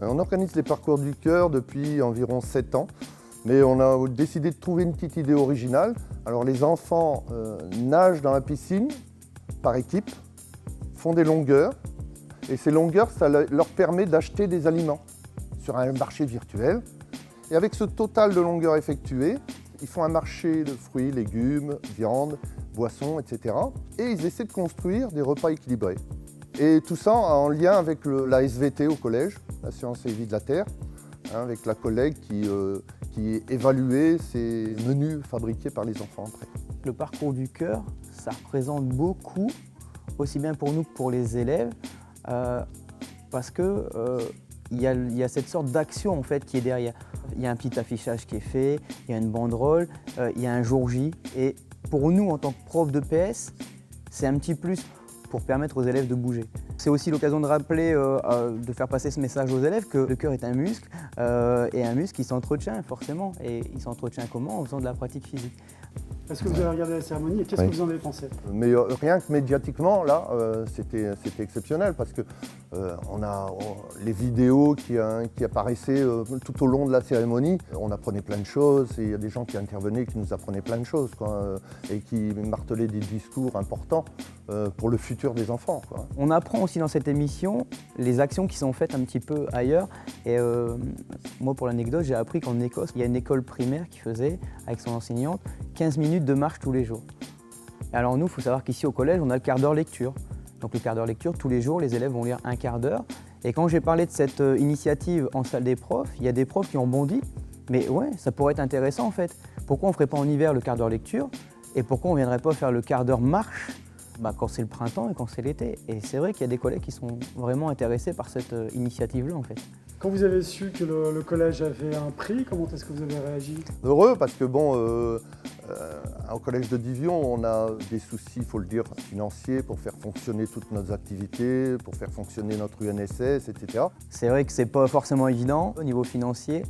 On organise les parcours du cœur depuis environ 7 ans, mais on a décidé de trouver une petite idée originale. Alors les enfants nagent dans la piscine par équipe, font des longueurs, et ces longueurs, ça leur permet d'acheter des aliments sur un marché virtuel. Et avec ce total de longueurs effectuées, ils font un marché de fruits, légumes, viande, boissons, etc. Et ils essaient de construire des repas équilibrés. Et tout ça en lien avec la SVT au collège, la science et vie de la Terre, avec la collègue qui évaluait ces menus fabriqués par les enfants après. Le parcours du cœur, ça représente beaucoup, aussi bien pour nous que pour les élèves, parce que il y a cette sorte d'action en fait qui est derrière. Il y a un petit affichage qui est fait, il y a une banderole, il y a un jour J. Et pour nous, en tant que prof de PS, c'est un petit plus pour permettre aux élèves de bouger. C'est aussi l'occasion de rappeler, de faire passer ce message aux élèves que le cœur est un muscle, et un muscle qui s'entretient forcément. Et il s'entretient comment? En faisant de la pratique physique. Est-ce que vous avez regardé la cérémonie et qu'est-ce que vous en avez pensé? Mais rien que médiatiquement, là, c'était exceptionnel parce que on a les vidéos qui apparaissaient tout au long de la cérémonie. On apprenait plein de choses et il y a des gens qui intervenaient, qui nous apprenaient plein de choses, quoi, et qui martelaient des discours importants pour le futur des enfants, quoi. On apprend aussi dans cette émission les actions qui sont faites un petit peu ailleurs. Et moi, pour l'anecdote, j'ai appris qu'en Écosse, il y a une école primaire qui faisait, avec son enseignante, 15 minutes de marche tous les jours. Alors nous, il faut savoir qu'ici au collège, on a le quart d'heure lecture. Donc le quart d'heure lecture, tous les jours, les élèves vont lire un quart d'heure. Et quand j'ai parlé de cette initiative en salle des profs, il y a des profs qui ont bondi. Mais ouais, ça pourrait être intéressant en fait. Pourquoi on ne ferait pas en hiver le quart d'heure lecture? Et pourquoi on ne viendrait pas faire le quart d'heure marche quand c'est le printemps et quand c'est l'été? Et c'est vrai qu'il y a des collègues qui sont vraiment intéressés par cette initiative-là en fait. Quand vous avez su que le collège avait un prix, comment est-ce que vous avez réagi? Heureux parce que bon, au collège de Divion, on a des soucis, il faut le dire, financiers pour faire fonctionner toutes nos activités, pour faire fonctionner notre UNSS, etc. C'est vrai que c'est pas forcément évident au niveau financier.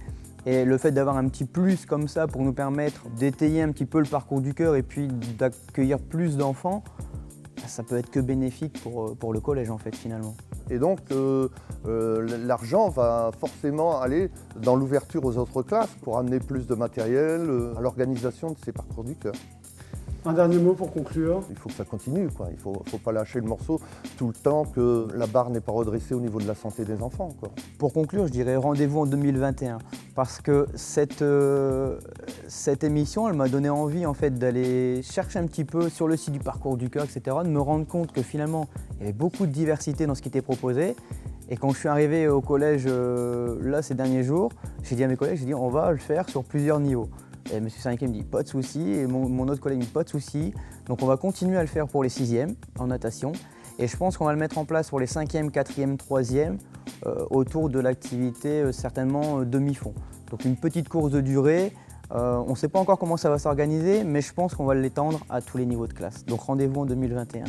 Et le fait d'avoir un petit plus comme ça pour nous permettre d'étayer un petit peu le parcours du cœur et puis d'accueillir plus d'enfants, ça peut être que bénéfique pour le collège en fait finalement. Et donc l'argent va forcément aller dans l'ouverture aux autres classes pour amener plus de matériel à l'organisation de ces parcours du cœur. Un dernier mot pour conclure. Il faut que ça continue, quoi. Il faut pas lâcher le morceau tout le temps que la barre n'est pas redressée au niveau de la santé des enfants, quoi. Pour conclure, je dirais rendez-vous en 2021 parce que cette émission, elle m'a donné envie en fait d'aller chercher un petit peu sur le site du parcours du cœur, etc., de me rendre compte que finalement il y avait beaucoup de diversité dans ce qui était proposé. Et quand je suis arrivé au collège là ces derniers jours, j'ai dit à mes collègues, j'ai dit on va le faire sur plusieurs niveaux. Et M. Sarniquet me dit pas de souci, et mon autre collègue me dit pas de souci. Donc on va continuer à le faire pour les 6e en natation. Et je pense qu'on va le mettre en place pour les 5e, 4e, 3e, autour de l'activité certainement demi-fond. Donc une petite course de durée. On ne sait pas encore comment ça va s'organiser, mais je pense qu'on va l'étendre à tous les niveaux de classe. Donc rendez-vous en 2021.